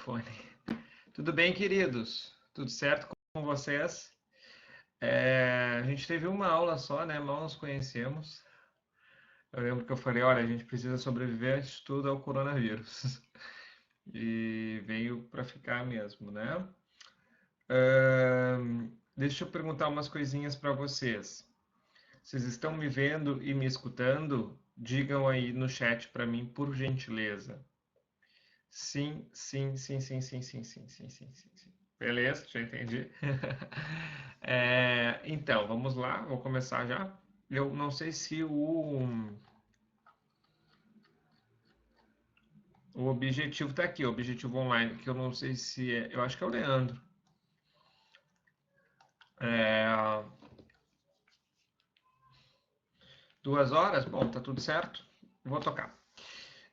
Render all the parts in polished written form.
microfone. Tudo bem, queridos? Tudo certo com vocês? A gente teve uma aula só, né? Mal nos conhecemos. Eu lembro que eu falei, olha, a gente precisa sobreviver antes de tudo ao coronavírus. E veio para ficar mesmo, né? Deixa eu perguntar umas coisinhas para vocês. Vocês estão me vendo e me escutando? Digam aí no chat para mim, por gentileza. Sim, sim, sim, sim, sim, sim, sim, sim, sim, sim, sim. Beleza, já entendi. Então, vamos lá, vou começar já. Eu não sei se o objetivo está aqui, o objetivo online, que eu não sei se é. Eu acho que é o Leandro. É, 2 horas? Bom, tá tudo certo. Vou tocar.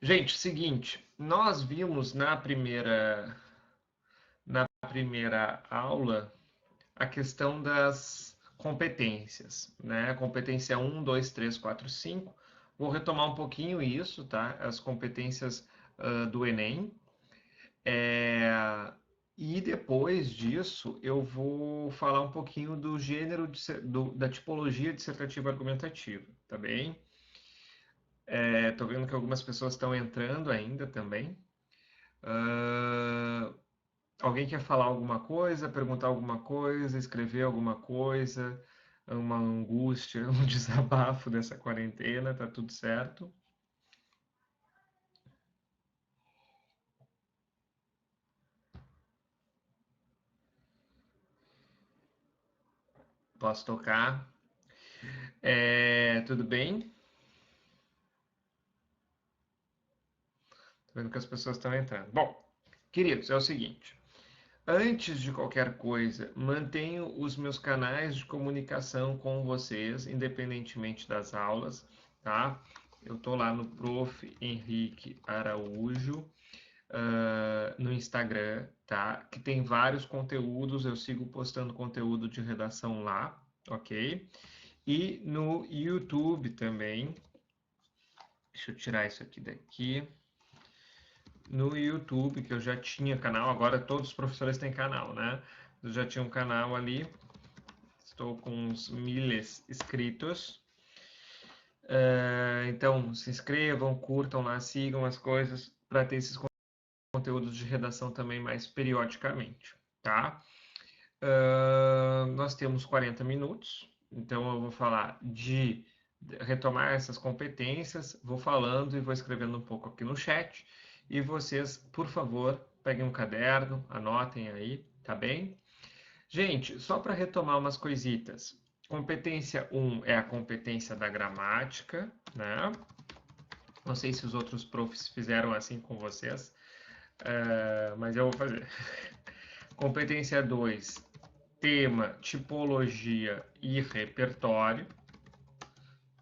Gente, seguinte, nós vimos na primeira aula a questão das competências, né? Competência 1, 2, 3, 4, 5. Vou retomar um pouquinho isso, tá? As competências do Enem. E depois disso, eu vou falar um pouquinho do gênero, da tipologia dissertativa argumentativa, tá bem? Tô vendo que algumas pessoas estão entrando ainda também. Alguém quer falar alguma coisa, perguntar alguma coisa, escrever alguma coisa, uma angústia, um desabafo dessa quarentena, tá tudo certo? Posso tocar? Tudo bem? Tô vendo que as pessoas estão entrando. Bom, queridos, é o seguinte. Antes de qualquer coisa, mantenho os meus canais de comunicação com vocês, independentemente das aulas, tá? Eu tô lá no Prof. Henrique Araújo, no Instagram, tá? Que tem vários conteúdos, eu sigo postando conteúdo de redação lá, ok? E no YouTube também. Deixa eu tirar isso aqui daqui. No YouTube, que eu já tinha canal, agora todos os professores têm canal, né? Eu já tinha um canal ali, estou com uns 1000 inscritos. Então, se inscrevam, curtam lá, sigam as coisas para ter esses conteúdos de redação também mais periodicamente, tá? Nós temos 40 minutos, então eu vou falar de retomar essas competências, vou falando e vou escrevendo um pouco aqui no chat. E vocês, por favor, peguem um caderno, anotem aí, tá bem? Gente, só para retomar umas coisitas. Competência 1 é a competência da gramática, né? Não sei se os outros profs fizeram assim com vocês, mas eu vou fazer. Competência 2, tema, tipologia e repertório.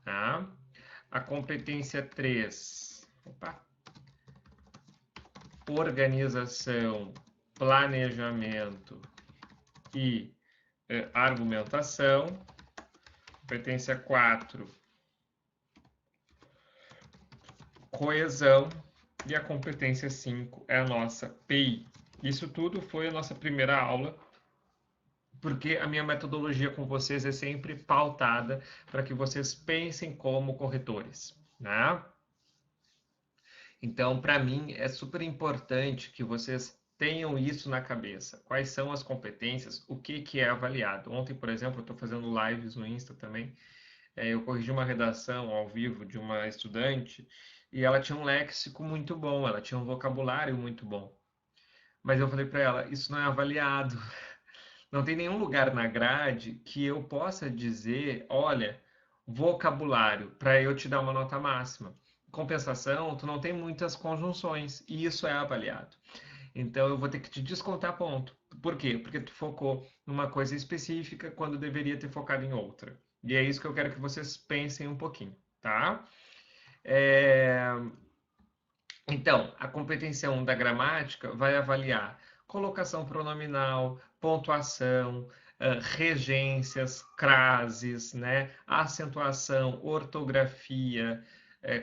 Tá? A competência 3, organização, planejamento e argumentação. Competência 4, coesão. E a competência 5 é a nossa PI. Isso tudo foi a nossa primeira aula, porque a minha metodologia com vocês é sempre pautada para que vocês pensem como corretores, né? Então, para mim, é super importante que vocês tenham isso na cabeça. Quais são as competências, o que é avaliado. Ontem, por exemplo, eu estou fazendo lives no Insta também. Eu corrigi uma redação ao vivo de uma estudante e ela tinha um léxico muito bom, ela tinha um vocabulário muito bom. Mas eu falei para ela, isso não é avaliado. Não tem nenhum lugar na grade que eu possa dizer, olha, vocabulário, para eu te dar uma nota máxima. Compensação, tu não tem muitas conjunções e isso é avaliado. Então eu vou ter que te descontar ponto. Por quê? Porque tu focou numa coisa específica quando deveria ter focado em outra. E é isso que eu quero que vocês pensem um pouquinho, tá? É... Então, a competência 1 da gramática vai avaliar colocação pronominal, pontuação, regências, crases, né? Acentuação, ortografia,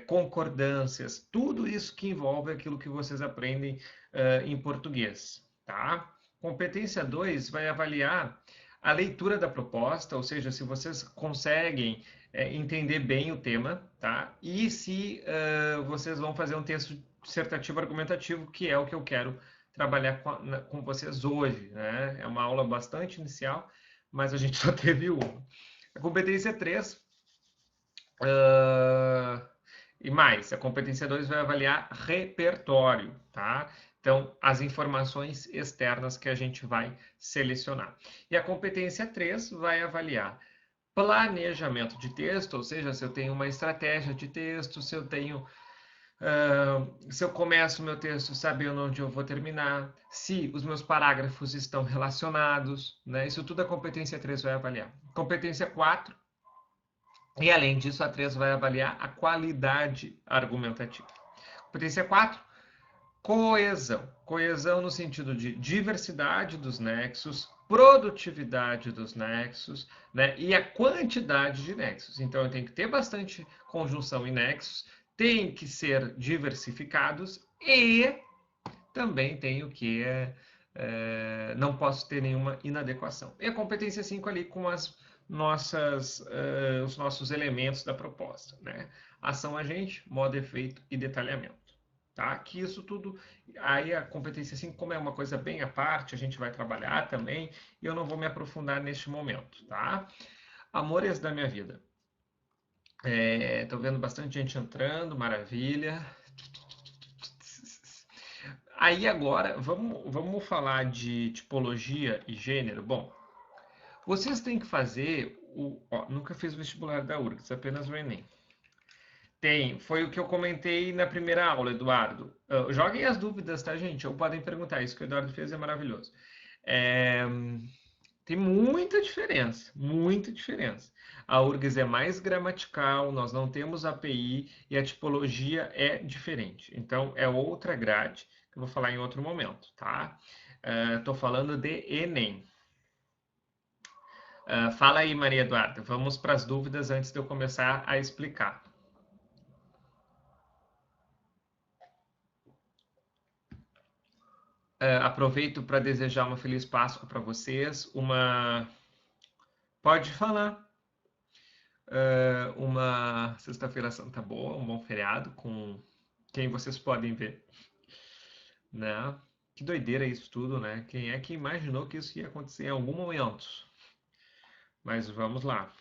concordâncias, tudo isso que envolve aquilo que vocês aprendem em português, tá? Competência 2 vai avaliar a leitura da proposta, ou seja, se vocês conseguem entender bem o tema, tá? E se vocês vão fazer um texto dissertativo argumentativo, que é o que eu quero trabalhar com vocês hoje, né? É uma aula bastante inicial, mas a gente só teve uma. A competência 3 e mais, a competência 2 vai avaliar repertório, tá? Então, as informações externas que a gente vai selecionar. E a competência 3 vai avaliar planejamento de texto, ou seja, se eu tenho uma estratégia de texto, se eu tenho se eu começo o meu texto sabendo onde eu vou terminar, se os meus parágrafos estão relacionados, né? Isso tudo a competência 3 vai avaliar. Competência 4, e além disso, a 3 vai avaliar a qualidade argumentativa. Competência 4, coesão. Coesão no sentido de diversidade dos nexos, produtividade dos nexos, né? E a quantidade de nexos. Então, eu tenho que ter bastante conjunção e nexos, tem que ser diversificados e também tenho que não posso ter nenhuma inadequação. E a competência 5 ali com os nossos elementos da proposta, né? Ação agente, modo efeito e detalhamento. Tá? Que isso tudo, aí a competência 5, como é uma coisa bem à parte, a gente vai trabalhar também, e eu não vou me aprofundar neste momento, tá? Amores da minha vida. Tô vendo bastante gente entrando, maravilha. Aí agora, vamos falar de tipologia e gênero. Bom, vocês têm que fazer nunca fiz o vestibular da URGS, apenas o Enem. Foi o que eu comentei na primeira aula, Eduardo. Joguem as dúvidas, tá, gente? Ou podem perguntar, isso que o Eduardo fez é maravilhoso. Tem muita diferença, muita diferença. A URGS é mais gramatical, nós não temos API e a tipologia é diferente. Então, é outra grade, que eu vou falar em outro momento, tá? Estou falando de Enem. Fala aí, Maria Eduarda. Vamos para as dúvidas antes de eu começar a explicar. Aproveito para desejar uma feliz Páscoa para vocês. Pode falar. Uma Sexta-feira Santa boa, um bom feriado com quem vocês podem ver, né? Que doideira isso tudo, né? Quem é que imaginou que isso ia acontecer em algum momento? Mas vamos lá.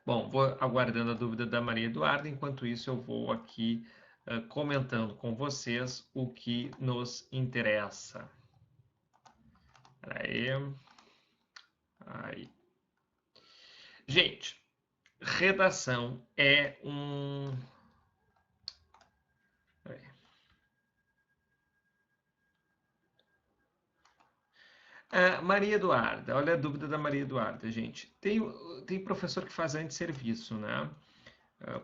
Bom, vou aguardando a dúvida da Maria Eduarda. Enquanto isso, eu vou aqui comentando com vocês o que nos interessa. Aí. Aí. Gente, redação é um... Maria Eduarda, olha a dúvida da Maria Eduarda, gente. Tem professor que faz antisserviço, né?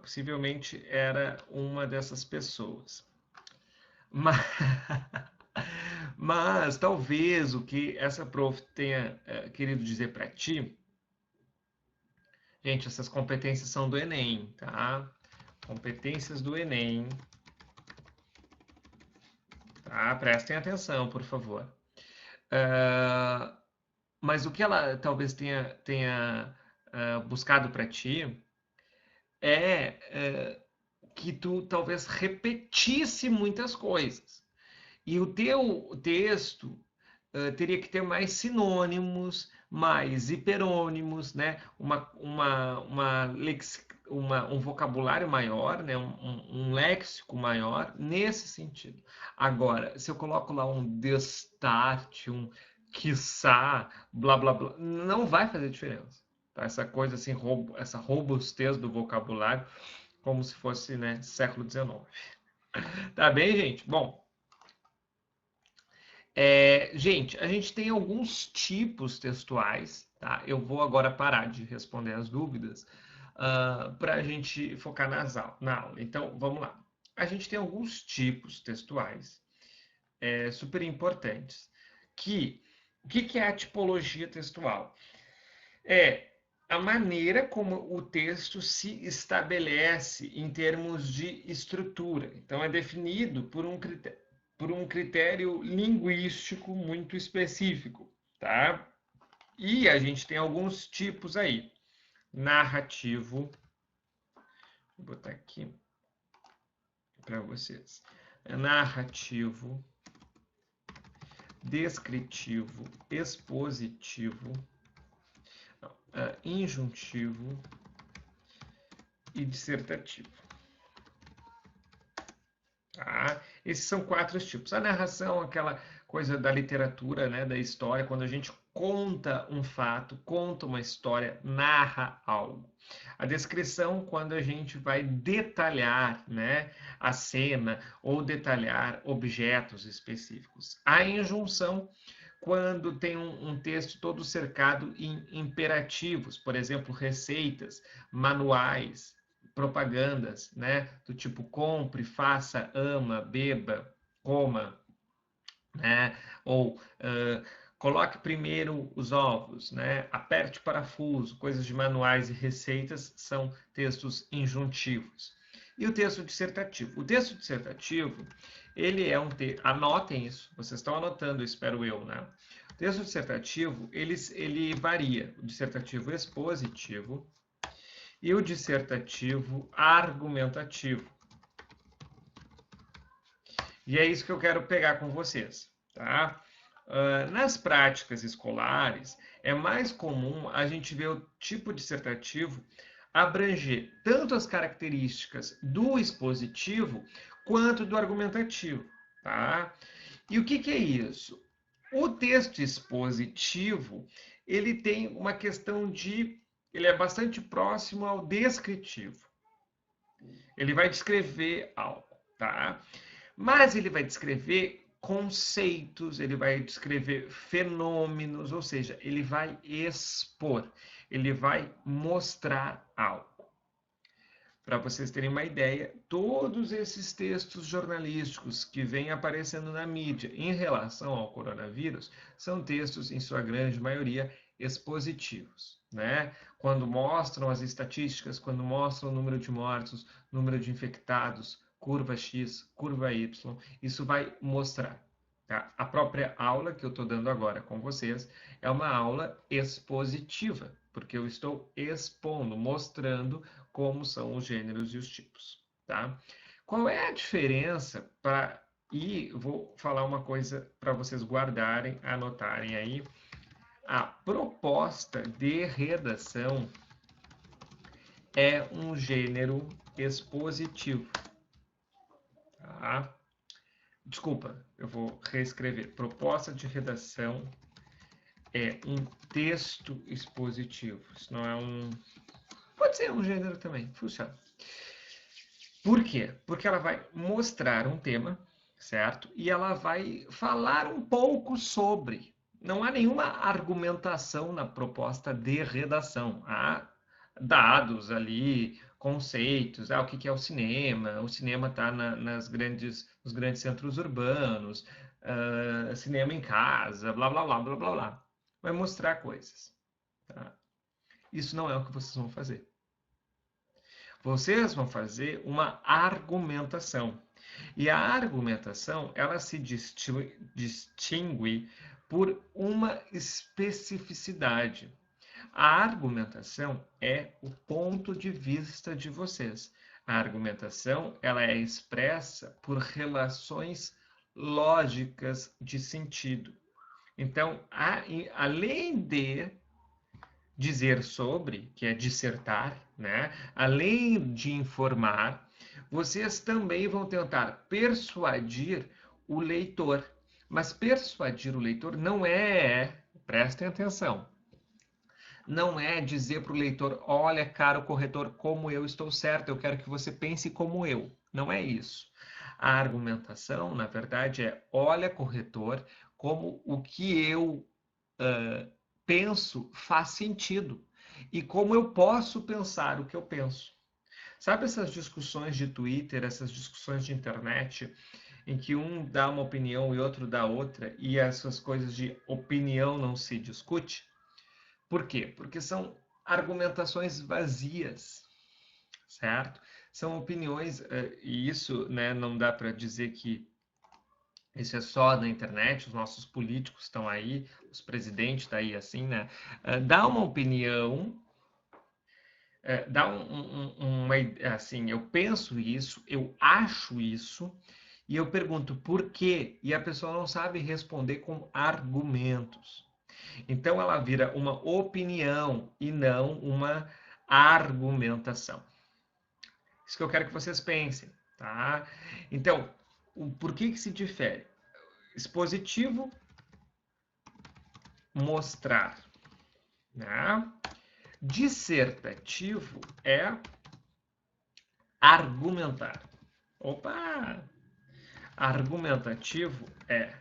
Possivelmente era uma dessas pessoas. Mas, mas talvez o que essa prof tenha querido dizer para ti, gente, essas competências são do Enem, tá? Competências do Enem. Tá? Prestem atenção, por favor. Mas o que ela talvez tenha buscado para ti é que tu talvez repetisse muitas coisas. E o teu texto teria que ter mais sinônimos, mais hiperônimos, né? Um vocabulário maior, né? Um léxico maior, nesse sentido. Agora, se eu coloco lá um destarte, um quiçá, blá blá blá, não vai fazer diferença. Tá? Essa coisa assim, essa robustez do vocabulário, como se fosse, né, século XIX. Tá bem, gente? Bom, gente, a gente tem alguns tipos textuais, tá? Eu vou agora parar de responder as dúvidas para a gente focar na aula. Então, vamos lá. A gente tem alguns tipos textuais super importantes. O que é a tipologia textual? É a maneira como o texto se estabelece em termos de estrutura. Então, é definido por um critério linguístico muito específico, tá? E a gente tem alguns tipos aí. Narrativo, vou botar aqui para vocês. Narrativo, descritivo, expositivo, injuntivo e dissertativo. Tá? Esses são 4 tipos. A narração, aquela coisa da literatura, né, da história, quando a gente conta um fato, conta uma história, narra algo. A descrição, quando a gente vai detalhar, né, a cena ou detalhar objetos específicos. A injunção, quando tem um texto todo cercado em imperativos, por exemplo, receitas, manuais, propagandas, né? Do tipo compre, faça, ama, beba, coma, né? Ou coloque primeiro os ovos, né? Aperte o parafuso, coisas de manuais e receitas são textos injuntivos. E o texto dissertativo? O texto dissertativo, ele é anotem isso, vocês estão anotando, espero eu, né? O texto dissertativo, ele varia. O dissertativo expositivo, e o dissertativo argumentativo. E é isso que eu quero pegar com vocês, tá? Nas práticas escolares, é mais comum a gente ver o tipo dissertativo abranger tanto as características do expositivo quanto do argumentativo, tá? E o que é isso? O texto expositivo, ele tem uma questão de... Ele é bastante próximo ao descritivo. Ele vai descrever algo, tá? Mas ele vai descrever conceitos, ele vai descrever fenômenos, ou seja, ele vai expor, ele vai mostrar algo. Para vocês terem uma ideia, todos esses textos jornalísticos que vêm aparecendo na mídia em relação ao coronavírus são textos, em sua grande maioria, expositivos, né? Quando mostram as estatísticas, quando mostram o número de mortos, número de infectados, curva X, curva Y, isso vai mostrar. Tá? A própria aula que eu estou dando agora com vocês é uma aula expositiva, porque eu estou expondo, mostrando como são os gêneros e os tipos, tá? Qual é a diferença para... E vou falar uma coisa para vocês guardarem, anotarem aí. A proposta de redação é um gênero expositivo, tá? Desculpa, eu vou reescrever. Proposta de redação é um texto expositivo. Isso não é um... Pode ser um gênero também, funciona. Por quê? Porque ela vai mostrar um tema, certo? E ela vai falar um pouco sobre. Não há nenhuma argumentação na proposta de redação. Há dados ali, conceitos, o que é o cinema está nos grandes centros urbanos, cinema em casa, blá, blá, blá, blá, blá, blá. Vai mostrar coisas. Tá? Isso não é o que vocês vão fazer. Vocês vão fazer uma argumentação. E a argumentação, ela se distingue por uma especificidade. A argumentação é o ponto de vista de vocês. A argumentação, ela é expressa por relações lógicas de sentido. Então, além de dizer sobre, que é dissertar, né? Além de informar, vocês também vão tentar persuadir o leitor. Mas persuadir o leitor não é, prestem atenção, não é dizer para o leitor, olha, caro corretor, como eu estou certo, eu quero que você pense como eu. Não é isso. A argumentação, na verdade, é, olha, corretor, como o que eu penso faz sentido e como eu posso pensar o que eu penso. Sabe essas discussões de Twitter, essas discussões de internet, em que um dá uma opinião e outro dá outra, e essas coisas de opinião não se discute? Por quê? Porque são argumentações vazias, certo? São opiniões, e isso, né, não dá para dizer que isso é só na internet, os nossos políticos estão aí, os presidentes estão aí assim, né? Dá uma opinião, dá uma, assim, eu penso isso, eu acho isso, e eu pergunto por quê? E a pessoa não sabe responder com argumentos. Então ela vira uma opinião e não uma argumentação. Isso que eu quero que vocês pensem, tá? Então, por que se difere? Expositivo, mostrar, né? Dissertativo é argumentar. Opa! Argumentativo é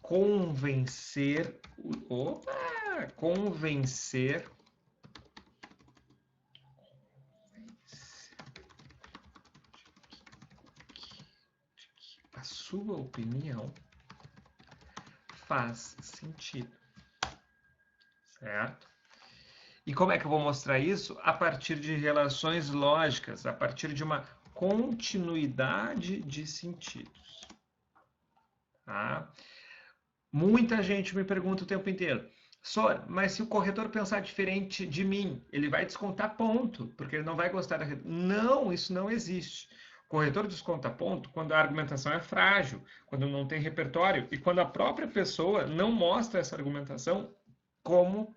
convencer, opa, convencer a sua opinião faz sentido, certo? E como é que eu vou mostrar isso? A partir de relações lógicas, a partir de uma continuidade de sentidos. Tá? Muita gente me pergunta o tempo inteiro, Sor, mas se o corretor pensar diferente de mim, ele vai descontar ponto, porque ele não vai gostar da... Não, isso não existe. O corretor desconta ponto quando a argumentação é frágil, quando não tem repertório e quando a própria pessoa não mostra essa argumentação como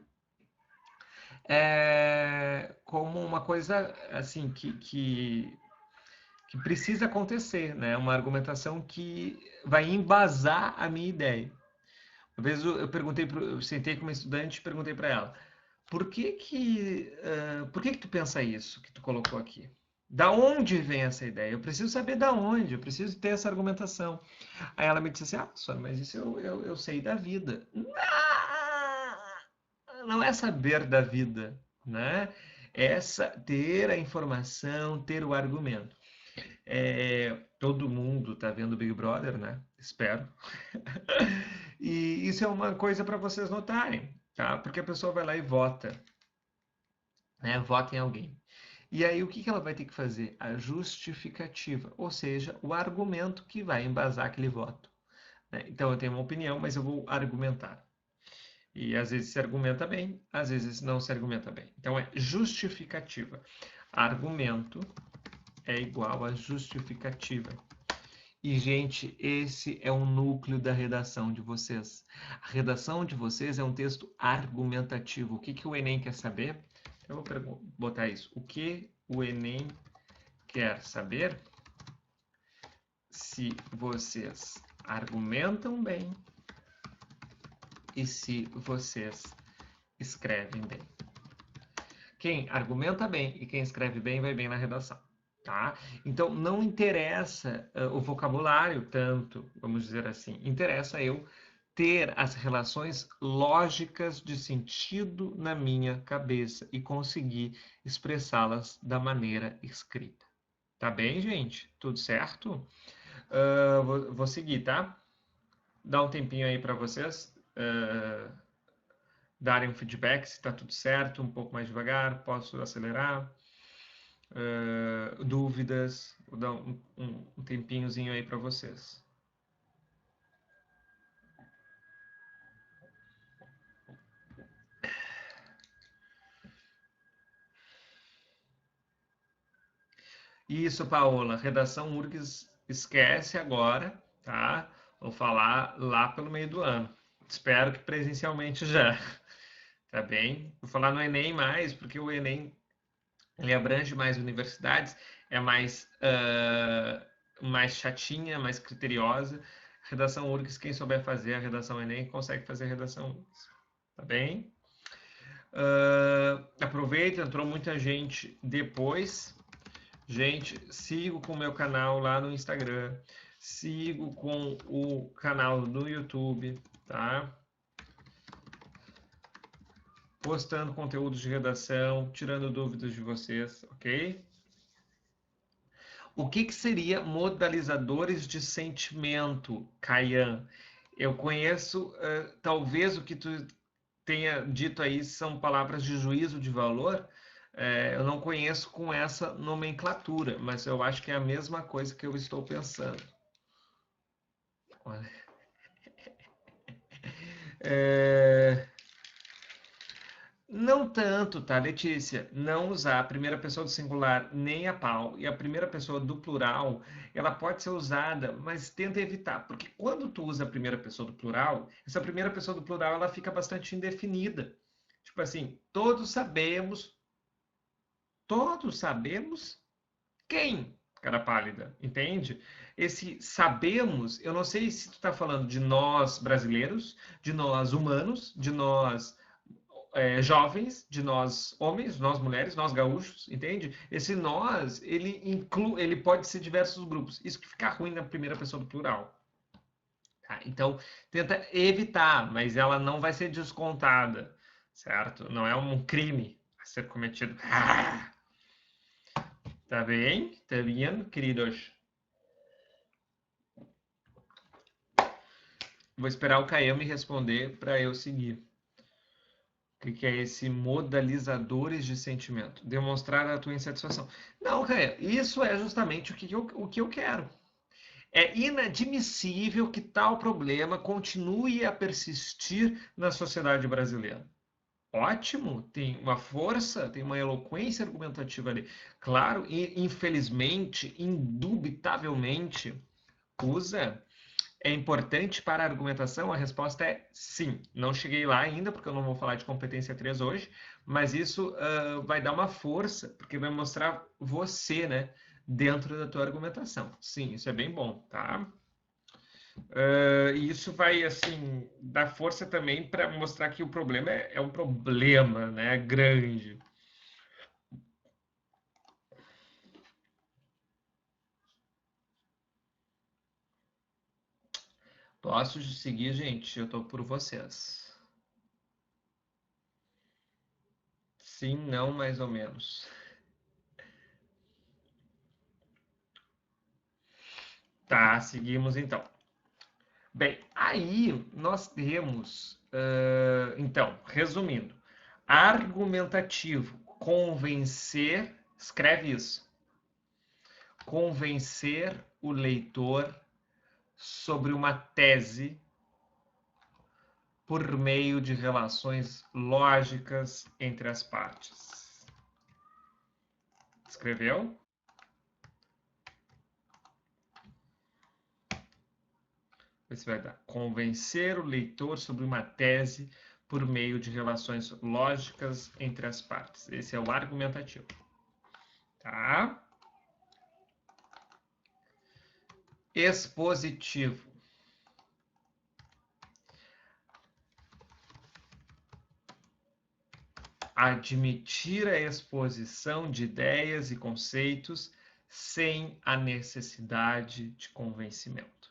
como uma coisa assim que precisa acontecer, né? Uma argumentação que vai embasar a minha ideia. Uma vez eu perguntei, eu sentei com uma estudante e perguntei para ela, por que tu pensa isso que tu colocou aqui? Da onde vem essa ideia? Eu preciso saber da onde, eu preciso ter essa argumentação. Aí ela me disse assim, Sônia, mas isso eu sei da vida. Não é saber da vida, né? É ter a informação, ter o argumento. Todo mundo está vendo Big Brother, né? Espero. E isso é uma coisa para vocês notarem, tá? Porque a pessoa vai lá e vota, né? Vota em alguém. E aí o que ela vai ter que fazer? A justificativa, ou seja, o argumento que vai embasar aquele voto, né? Então eu tenho uma opinião, mas eu vou argumentar. E às vezes se argumenta bem, às vezes não se argumenta bem. Então é justificativa. Argumento é igual a justificativa. E, gente, esse é o núcleo da redação de vocês. A redação de vocês é um texto argumentativo. O que o Enem quer saber? Eu vou botar isso. O que o Enem quer saber? Se vocês argumentam bem e se vocês escrevem bem. Quem argumenta bem e quem escreve bem vai bem na redação. Tá? Então, não interessa o vocabulário tanto, vamos dizer assim, interessa eu ter as relações lógicas de sentido na minha cabeça e conseguir expressá-las da maneira escrita. Tá bem, gente? Tudo certo? Vou seguir, tá? Dá um tempinho aí para vocês darem um feedback se está tudo certo, um pouco mais devagar, posso acelerar. Dúvidas, vou dar um tempinhozinho aí para vocês. Isso, Paola, redação URGS esquece agora, tá? Vou falar lá pelo meio do ano. Espero que presencialmente já, tá bem? Vou falar no Enem mais, porque o Enem ele abrange mais universidades, é mais chatinha, mais criteriosa. Redação URGS, quem souber fazer a redação Enem, consegue fazer a redação URGS, tá bem? Aproveita, entrou muita gente depois. Gente, sigo com o meu canal lá no Instagram, sigo com o canal no YouTube, tá? Postando conteúdos de redação, tirando dúvidas de vocês, ok? O que seria modalizadores de sentimento, Caian? Eu conheço, talvez o que tu tenha dito aí são palavras de juízo de valor, eu não conheço com essa nomenclatura, mas eu acho que é a mesma coisa que eu estou pensando. Olha. Não tanto, tá, Letícia? Não usar a primeira pessoa do singular nem a pau e a primeira pessoa do plural, ela pode ser usada, mas tenta evitar, porque quando tu usa a primeira pessoa do plural, essa primeira pessoa do plural ela fica bastante indefinida. Tipo assim, todos sabemos quem? Cara pálida, entende? Esse sabemos, eu não sei se tu está falando de nós brasileiros, de nós humanos, de nós jovens, de nós homens, nós mulheres, nós gaúchos, entende? Esse nós, ele pode ser diversos grupos. Isso que fica ruim na primeira pessoa do plural. Tá? Então, tenta evitar, mas ela não vai ser descontada, certo? Não é um crime a ser cometido. Tá bem? Tá bem, queridos? Vou esperar o Caio me responder para eu seguir. O que é esse modalizadores de sentimento? Demonstrar a tua insatisfação. Não, Caio, isso é justamente o que eu quero. É inadmissível que tal problema continue a persistir na sociedade brasileira. Ótimo, tem uma força, tem uma eloquência argumentativa ali. Claro, e infelizmente, indubitavelmente, usa é importante para a argumentação? A resposta é sim. Não cheguei lá ainda, porque eu não vou falar de competência 3 hoje, mas isso vai dar uma força, porque vai mostrar você, né, dentro da tua argumentação. Sim, isso é bem bom, tá? E isso vai, assim, dar força também para mostrar que o problema é um problema, né, grande. Posso seguir, gente? Eu tô por vocês. Sim, não, mais ou menos. Tá, seguimos então. Bem, aí nós temos, então, resumindo, argumentativo, convencer, escreve isso, convencer o leitor sobre uma tese por meio de relações lógicas entre as partes. Escreveu? Esse vai dar. Convencer o leitor sobre uma tese por meio de relações lógicas entre as partes. Esse é o argumentativo. Tá? Expositivo. Admitir a exposição de ideias e conceitos sem a necessidade de convencimento.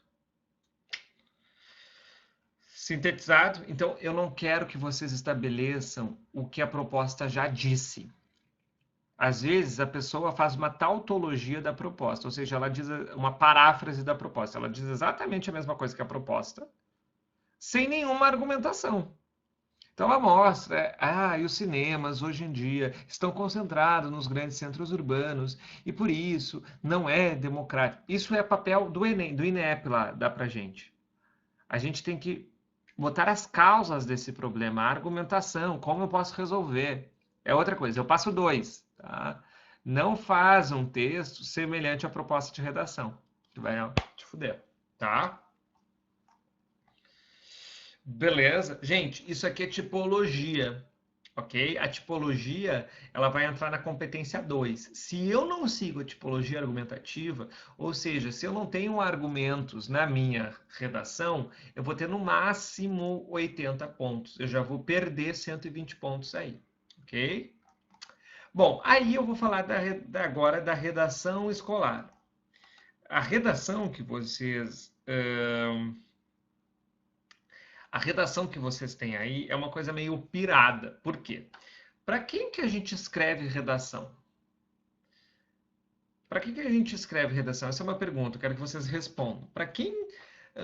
Sintetizado, então eu não quero que vocês estabeleçam o que a proposta já disse. Às vezes a pessoa faz uma tautologia da proposta, ou seja, ela diz uma paráfrase da proposta. Ela diz exatamente a mesma coisa que a proposta, sem nenhuma argumentação. Então ela mostra, e os cinemas hoje em dia estão concentrados nos grandes centros urbanos e por isso não é democrático. Isso é papel do Enem, do INEP lá, dá pra gente. A gente tem que botar as causas desse problema, a argumentação, como eu posso resolver. É outra coisa, eu passo 2, tá? Não faz um texto semelhante à proposta de redação, que vai te fuder, tá? Beleza. Gente, isso aqui é tipologia, ok? A tipologia, ela vai entrar na competência 2. Se eu não sigo a tipologia argumentativa, ou seja, se eu não tenho argumentos na minha redação, eu vou ter no máximo 80 pontos. Eu já vou perder 120 pontos aí, ok? Bom, aí eu vou falar agora da redação escolar. A redação que vocês... a redação que vocês têm aí é uma coisa meio pirada. Por quê? Para quem que a gente escreve redação? Para quem que a gente escreve redação? Essa é uma pergunta, eu quero que vocês respondam. Para quem,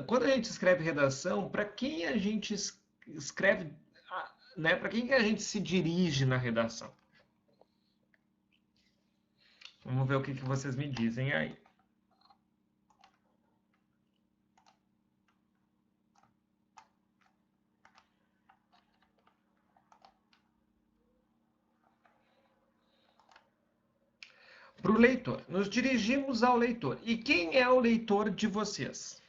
quando a gente escreve redação, para quem a gente escreve né, para quem que a gente se dirige na redação? Vamos ver o que vocês me dizem aí. Para o leitor. Nos dirigimos ao leitor. E quem é o leitor de vocês?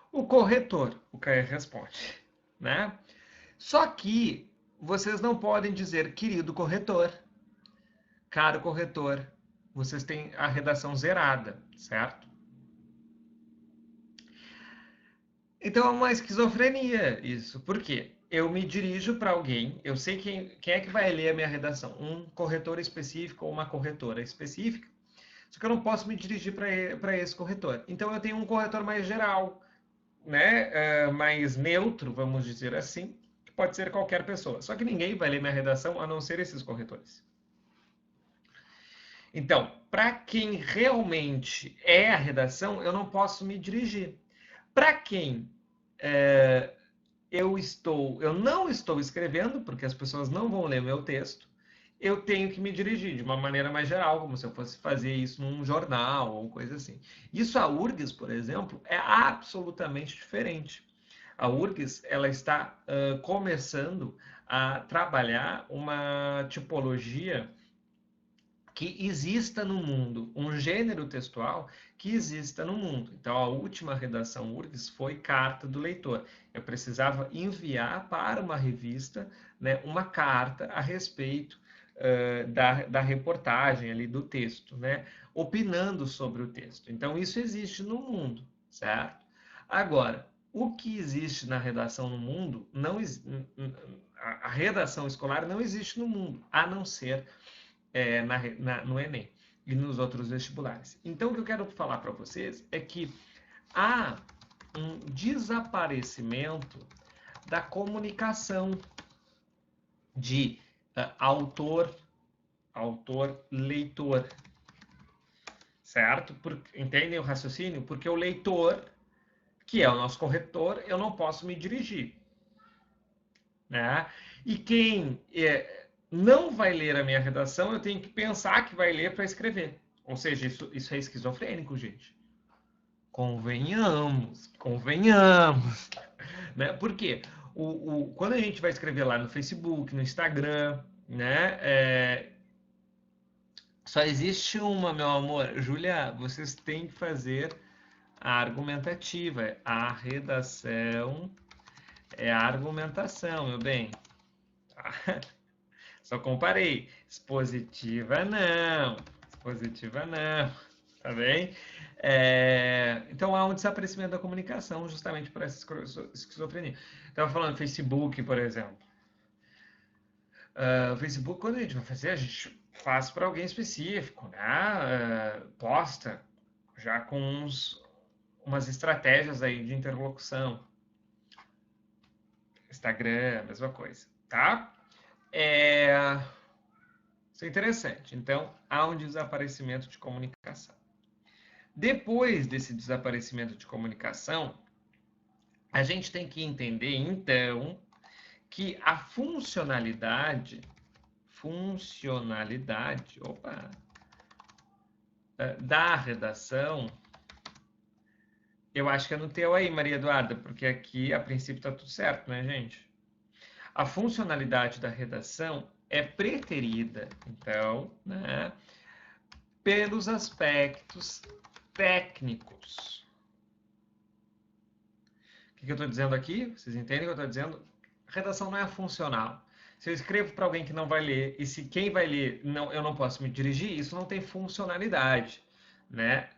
O corretor, o Caio responde, né? Só que vocês não podem dizer querido corretor, caro corretor. Vocês têm a redação zerada, certo? Então é uma esquizofrenia isso. Por quê? Eu me dirijo para alguém, eu sei quem é que vai ler a minha redação. Um corretor específico ou uma corretora específica. Só que eu não posso me dirigir para esse corretor. Então eu tenho um corretor mais geral, né? Mais neutro, vamos dizer assim, que pode ser qualquer pessoa. Só que ninguém vai ler minha redação a não ser esses corretores. Então, para quem realmente é a redação, eu não posso me dirigir. Para quem eu não estou escrevendo, porque as pessoas não vão ler meu texto, eu tenho que me dirigir de uma maneira mais geral, como se eu fosse fazer isso num jornal ou coisa assim. Isso a URGS, por exemplo, é absolutamente diferente. A URGS ela está começando a trabalhar uma tipologia que exista no mundo, um gênero textual que exista no mundo. Então, a última redação URGS foi carta do leitor. Eu precisava enviar para uma revista, né, uma carta a respeito da reportagem ali do texto, né, opinando sobre o texto. Então, isso existe no mundo, certo? Agora, o que existe na redação no mundo, não, a redação escolar não existe no mundo, a não ser no Enem e nos outros vestibulares. Então, o que eu quero falar para vocês é que há um desaparecimento da comunicação de autor, leitor, certo? Entendem o raciocínio? Porque o leitor, que é o nosso corretor, eu não posso me dirigir, né? E quem não vai ler a minha redação, eu tenho que pensar que vai ler para escrever. Ou seja, isso é esquizofrênico, gente. Convenhamos. Né? Por quê? Quando a gente vai escrever lá no Facebook, no Instagram, né? Só existe uma, meu amor. Júlia, vocês têm que fazer a argumentativa. A redação é a argumentação, meu bem. Tá? Só comparei. Expositiva não. Expositiva não. Tá bem? Então há um desaparecimento da comunicação justamente por essa esquizofrenia. Estava falando Facebook, por exemplo. O Facebook, quando a gente vai fazer, a gente faz para alguém específico, né? Posta já com umas estratégias aí de interlocução. Instagram, mesma coisa, tá? Isso é interessante. Então, há um desaparecimento de comunicação. Depois desse desaparecimento de comunicação, a gente tem que entender, então, que a da redação, eu acho que é no teu aí, Maria Eduarda, porque aqui, a princípio, está tudo certo, né, gente? A funcionalidade da redação é preterida, então, né, pelos aspectos técnicos. O que eu estou dizendo aqui? Vocês entendem o que eu estou dizendo? A redação não é funcional. Se eu escrevo para alguém que não vai ler, e se quem vai ler eu não posso me dirigir, isso não tem funcionalidade, né?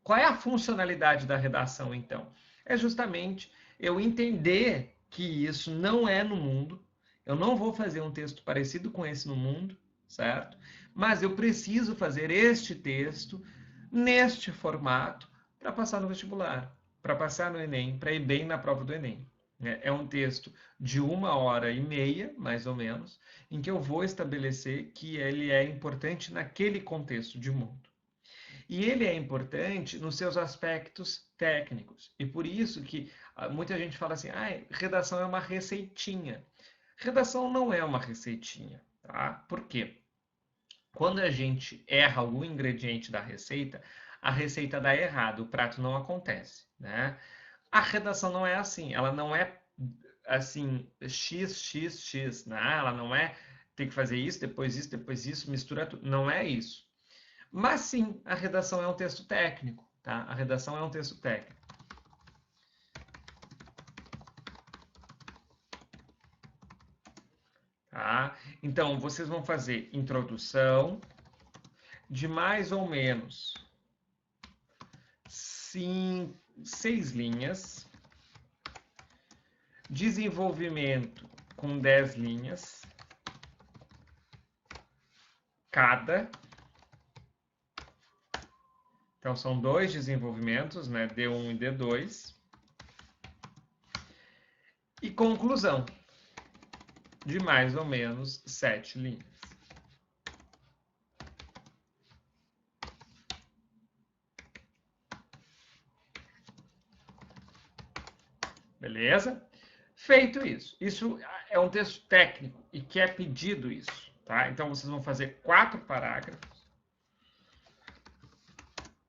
Qual é a funcionalidade da redação, então? É justamente eu entender que isso não é no mundo, eu não vou fazer um texto parecido com esse no mundo, certo? Mas eu preciso fazer este texto neste formato para passar no vestibular, para passar no Enem, para ir bem na prova do Enem. É um texto de 1h30, mais ou menos, em que eu vou estabelecer que ele é importante naquele contexto de mundo. E ele é importante nos seus aspectos técnicos. E por isso que muita gente fala assim, ah, redação é uma receitinha. Redação não é uma receitinha, tá? Por quê? Quando a gente erra algum ingrediente da receita, a receita dá errado, o prato não acontece, né? A redação não é assim, ela não é assim, x, x, x, né? Ela não é tem que fazer isso, depois isso, mistura tudo. Não é isso. Mas sim, a redação é um texto técnico, tá? A redação é um texto técnico. Tá? Então, vocês vão fazer introdução de mais ou menos 6 linhas, desenvolvimento com 10 linhas cada. Então, são 2 desenvolvimentos, né? D1 e D2. E conclusão de mais ou menos 7 linhas. Beleza? Feito isso. Isso é um texto técnico e que é pedido isso, tá? Então, vocês vão fazer 4 parágrafos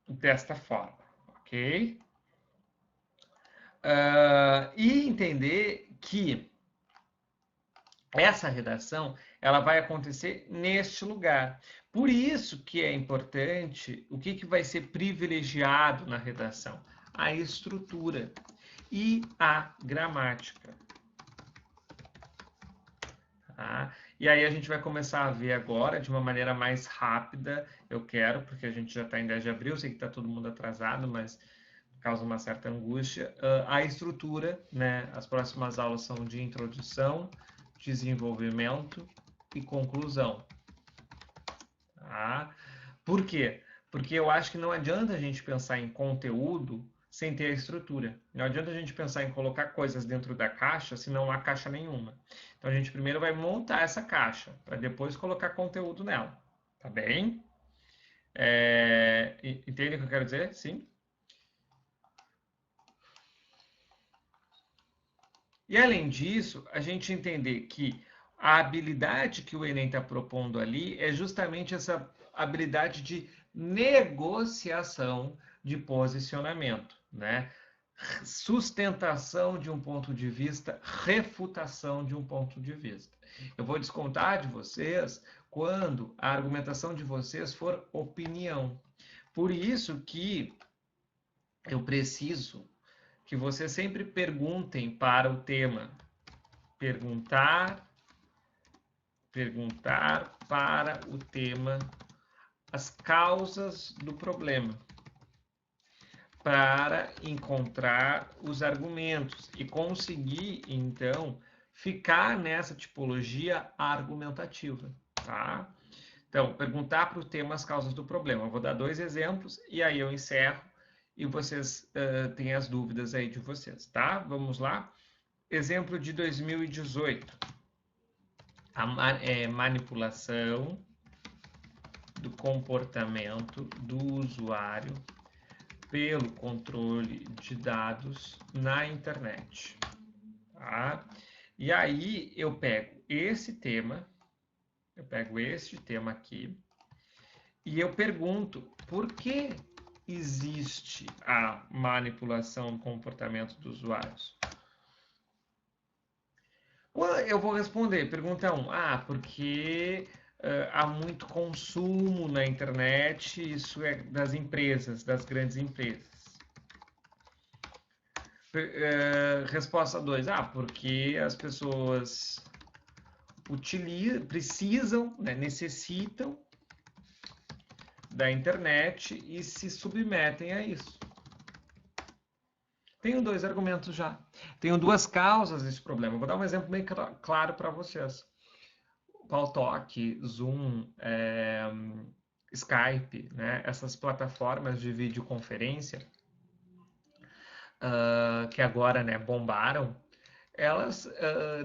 desta forma, ok? E entender que essa redação ela vai acontecer neste lugar. Por isso que é importante, o que vai ser privilegiado na redação? A estrutura e a gramática. Tá? E aí a gente vai começar a ver agora, de uma maneira mais rápida, eu quero, porque a gente já está em 10 de abril, sei que está todo mundo atrasado, mas causa uma certa angústia, a estrutura, né? As próximas aulas são de introdução, desenvolvimento e conclusão. Tá? Por quê? Porque eu acho que não adianta a gente pensar em conteúdo sem ter a estrutura. Não adianta a gente pensar em colocar coisas dentro da caixa se não há caixa nenhuma. Então a gente primeiro vai montar essa caixa para depois colocar conteúdo nela. Tá bem? Entende o que eu quero dizer? Sim? E além disso, a gente entender que a habilidade que o Enem está propondo ali é justamente essa habilidade de negociação de posicionamento, né? Sustentação de um ponto de vista, refutação de um ponto de vista. Eu vou descontar de vocês quando a argumentação de vocês for opinião. Por isso que eu preciso que vocês sempre perguntem para o tema. Perguntar para o tema as causas do problema, para encontrar os argumentos e conseguir, então, ficar nessa tipologia argumentativa, tá? Então, perguntar para o tema as causas do problema. Eu vou dar 2 exemplos e aí eu encerro e vocês têm as dúvidas aí de vocês, tá? Vamos lá. Exemplo de 2018. A manipulação do comportamento do usuário pelo controle de dados na internet. Tá? E aí eu pego este tema aqui e eu pergunto por que existe a manipulação do comportamento dos usuários? Eu vou responder, pergunta 1. Porque há muito consumo na internet, isso é das empresas, das grandes empresas. Resposta 2. Porque as pessoas precisam, né, necessitam da internet e se submetem a isso. Tenho 2 argumentos já. Tenho 2 causas desse problema. Vou dar um exemplo bem claro para vocês. Paltalk, Zoom, Skype, né? Essas plataformas de videoconferência que agora, né, bombaram, elas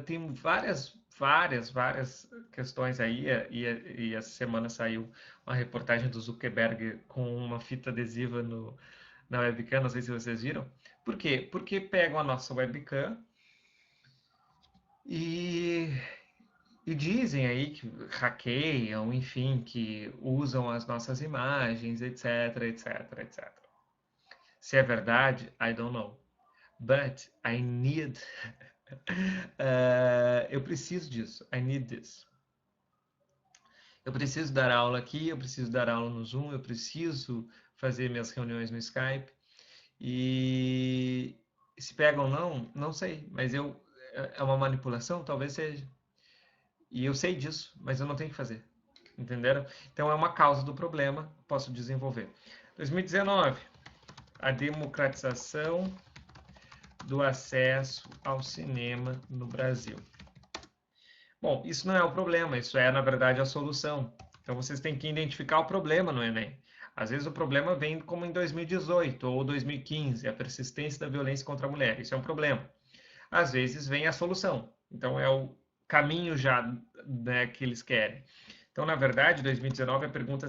têm várias várias questões aí, e essa semana saiu uma reportagem do Zuckerberg com uma fita adesiva na webcam, não sei se vocês viram. Por quê? Porque pegam a nossa webcam e, e dizem aí que hackeiam, enfim, que usam as nossas imagens, etc, etc, etc. Se é verdade, I don't know. But I need. Eu preciso disso. I need this. Eu preciso dar aula aqui, eu preciso dar aula no Zoom, eu preciso fazer minhas reuniões no Skype. E se pega ou não, não sei. Mas é uma manipulação? Talvez seja. E eu sei disso, mas eu não tenho que fazer. Entenderam? Então é uma causa do problema, posso desenvolver. 2019, a democratização do acesso ao cinema no Brasil. Bom, isso não é o problema, isso é, na verdade, a solução. Então vocês têm que identificar o problema no Enem. Às vezes o problema vem como em 2018 ou 2015, a persistência da violência contra a mulher. Isso é um problema. Às vezes vem a solução. Então é o caminho já, né, que eles querem. Então, na verdade, 2019, a pergunta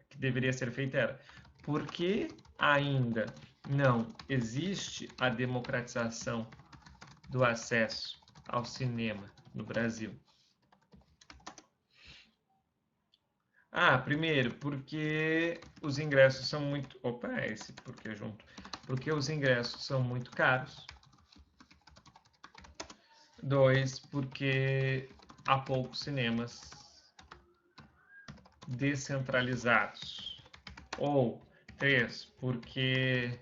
que deveria ser feita era: por que ainda não existe a democratização do acesso ao cinema no Brasil? Primeiro, porque os ingressos são muito. Opa, é esse porque junto. Porque os ingressos são muito caros. 2, porque há poucos cinemas descentralizados. Ou 3, porque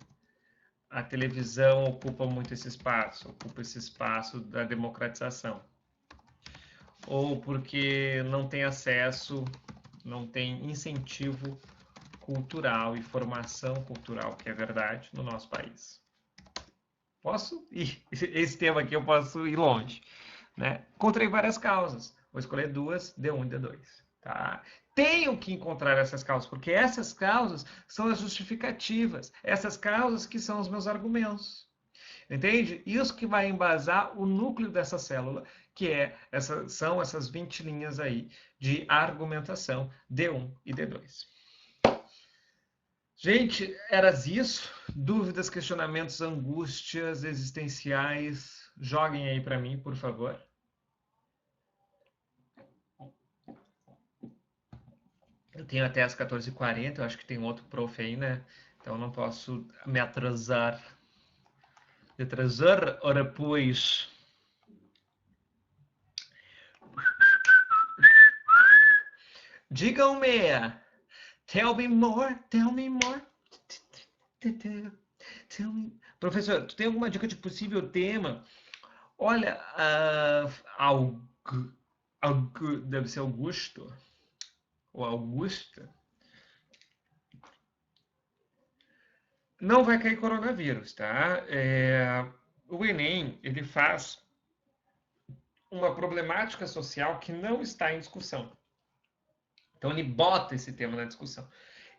a televisão ocupa muito esse espaço, ocupa esse espaço da democratização. Ou porque não tem acesso, não tem incentivo cultural e formação cultural, que é verdade, no nosso país. Posso ir? Esse tema aqui eu posso ir longe. Né? Encontrei várias causas. Vou escolher duas, D1 e D2. Tá? Tenho que encontrar essas causas, porque essas causas são as justificativas. Essas causas que são os meus argumentos. Entende? Isso que vai embasar o núcleo dessa célula, que são essas 20 linhas aí de argumentação, D1 e D2. Gente, era isso? Dúvidas, questionamentos, angústias existenciais? Joguem aí para mim, por favor. Eu tenho até as 14h40, eu acho que tem outro prof aí, né? Então não posso me atrasar. Me atrasar, ora pois. Digam-me. Tell me more, tell me more. Tell me. Professor, tu tem alguma dica de possível tema? Olha, deve ser Augusto ou Augusta. Não vai cair coronavírus, tá? O Enem, ele faz uma problemática social que não está em discussão. Então ele bota esse tema na discussão.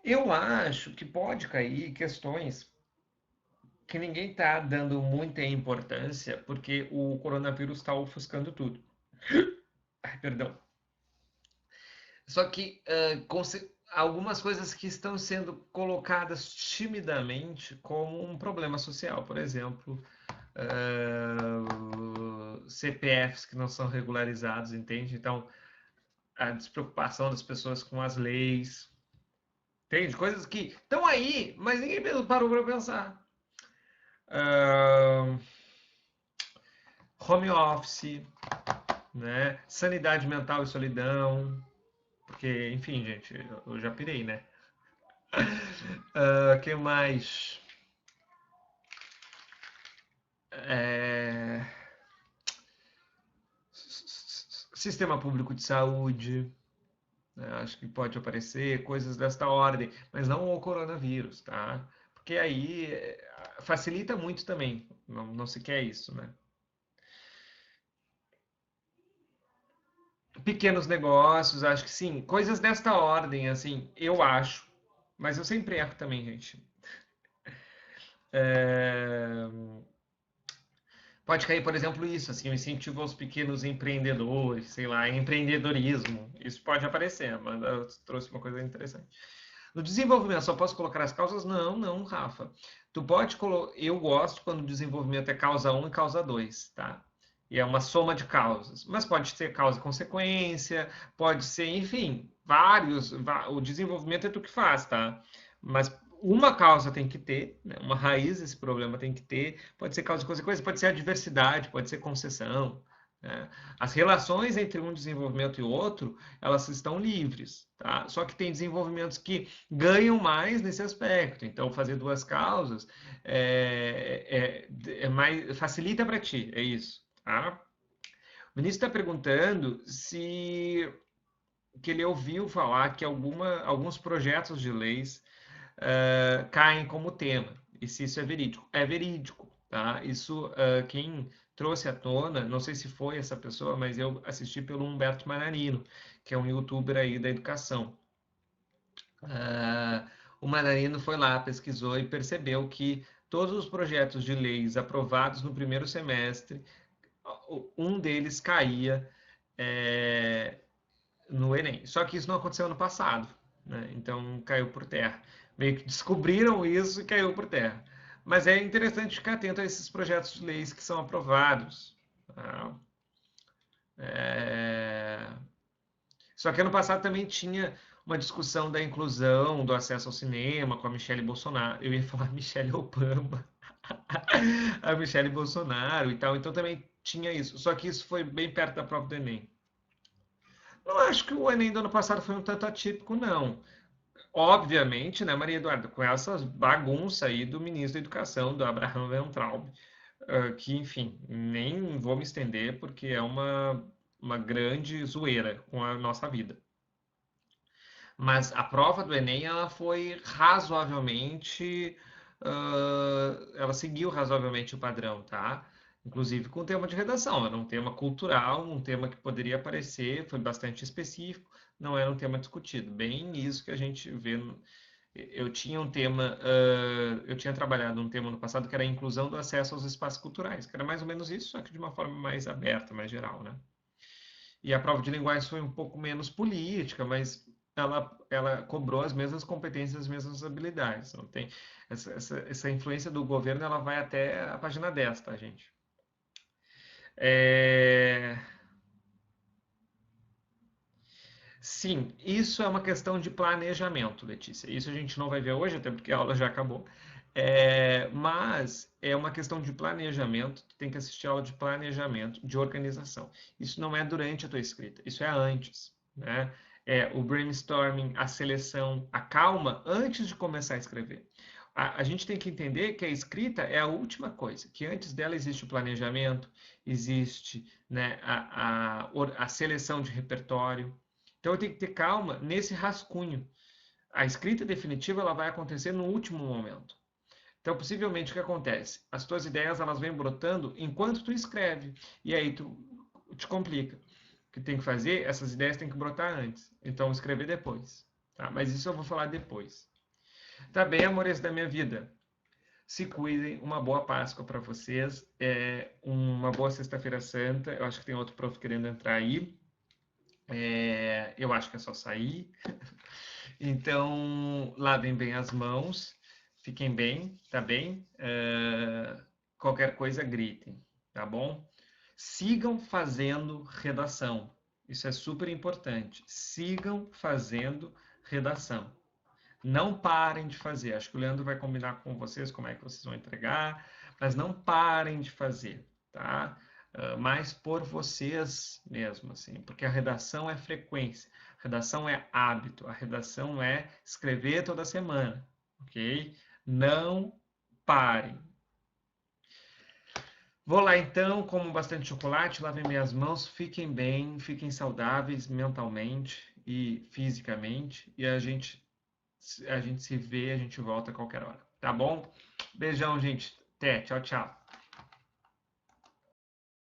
Eu acho que pode cair questões que ninguém está dando muita importância, porque o coronavírus está ofuscando tudo. Ai, perdão. Só que algumas coisas que estão sendo colocadas timidamente como um problema social, por exemplo, CPFs que não são regularizados, entende? Então, a despreocupação das pessoas com as leis, entende? Coisas que estão aí, mas ninguém mesmo parou para pensar. Home office, né? Sanidade mental e solidão, porque, enfim, gente, eu já pirei, né? Que mais? Sistema público de saúde, né? Acho que pode aparecer coisas desta ordem, mas não o coronavírus, tá? Porque aí facilita muito também, não se quer isso, né? Pequenos negócios, acho que sim, coisas desta ordem, assim, eu acho, mas eu sempre erro também, gente. Pode cair, por exemplo, isso, assim, o incentivo aos pequenos empreendedores, sei lá, empreendedorismo. Isso pode aparecer, mas eu trouxe uma coisa interessante. No desenvolvimento, só posso colocar as causas? Não, não, Rafa. Tu pode colocar. Eu gosto quando o desenvolvimento é causa um e causa 2, tá? E é uma soma de causas. Mas pode ser causa e consequência, pode ser, enfim, vários. O desenvolvimento é tu que faz, tá? Mas uma causa tem que ter, né? Uma raiz desse problema tem que ter. Pode ser causa e consequência, pode ser adversidade, pode ser concessão. Né? As relações entre um desenvolvimento e outro, elas estão livres, tá? Só que tem desenvolvimentos que ganham mais nesse aspecto. Então, fazer duas causas mais facilita para ti, é isso, tá? O Vinícius está perguntando se que ele ouviu falar que alguns projetos de leis caem como tema. E se isso é verídico? É verídico, tá? Isso, quem trouxe à tona, não sei se foi essa pessoa, mas eu assisti pelo Humberto Manarino, que é um youtuber aí da educação. O Manarino foi lá, pesquisou e percebeu que todos os projetos de leis aprovados no primeiro semestre, um deles caía é, no Enem. Só que isso não aconteceu ano passado, né? Então caiu por terra. Meio que descobriram isso e caiu por terra. Mas é interessante ficar atento a esses projetos de leis que são aprovados. Tá? É... Só que ano passado também tinha uma discussão da inclusão, do acesso ao cinema com a Michelle Bolsonaro. Eu ia falar Michelle Obama. A Michelle Bolsonaro e tal. Então também tinha isso. Só que isso foi bem perto da prova do Enem. Não acho que o Enem do ano passado foi um tanto atípico, não. Obviamente, né, Maria Eduarda, com essa bagunça aí do ministro da Educação, do Abraham Weintraub, que, enfim, nem vou me estender porque é uma grande zoeira com a nossa vida. Mas a prova do Enem, ela foi razoavelmente, ela seguiu razoavelmente o padrão, tá? Inclusive com o tema de redação, era um tema cultural, um tema que poderia aparecer, foi bastante específico, não era um tema discutido. Bem isso que a gente vê. Eu tinha um tema, eu tinha trabalhado um tema no passado que era a inclusão do acesso aos espaços culturais, que era mais ou menos isso, só que de uma forma mais aberta, mais geral, né? E a prova de linguagem foi um pouco menos política, mas ela cobrou as mesmas competências, as mesmas habilidades. Então, tem essa influência do governo, ela vai até a página 10, tá, gente? É... Sim, isso é uma questão de planejamento, Letícia. Isso a gente não vai ver hoje, até porque a aula já acabou. Mas é uma questão de planejamento, tu tem que assistir a aula de planejamento, de organização. Isso não é durante a tua escrita, isso é antes, né? É o brainstorming, a seleção, a calma antes de começar a escrever. A gente tem que entender que a escrita é a última coisa, que antes dela existe o planejamento, existe, né, a seleção de repertório. Então eu tenho que ter calma nesse rascunho. A escrita definitiva ela vai acontecer no último momento. Então, possivelmente, o que acontece? As tuas ideias elas vêm brotando enquanto tu escreve. E aí tu te complica. O que tem que fazer? Essas ideias têm que brotar antes. Então, escrever depois. Tá? Mas isso eu vou falar depois. Tá bem, amores da minha vida? Se cuidem. Uma boa Páscoa para vocês. Uma boa Sexta-feira Santa. Eu acho que tem outro prof querendo entrar aí. Eu acho que é só sair. Então, lavem bem as mãos, fiquem bem, tá bem? Qualquer coisa, gritem, tá bom? Sigam fazendo redação. Isso é super importante. Sigam fazendo redação. Não parem de fazer. Acho que o Leandro vai combinar com vocês como é que vocês vão entregar, mas não parem de fazer, tá? Mas por vocês mesmo, assim, porque a redação é frequência, a redação é hábito, a redação é escrever toda semana, ok? Não parem. Vou lá então, como bastante chocolate, lavem minhas mãos, fiquem bem, fiquem saudáveis mentalmente e fisicamente, e a gente se vê, a gente volta a qualquer hora, tá bom? Beijão, gente. Até, tchau, tchau.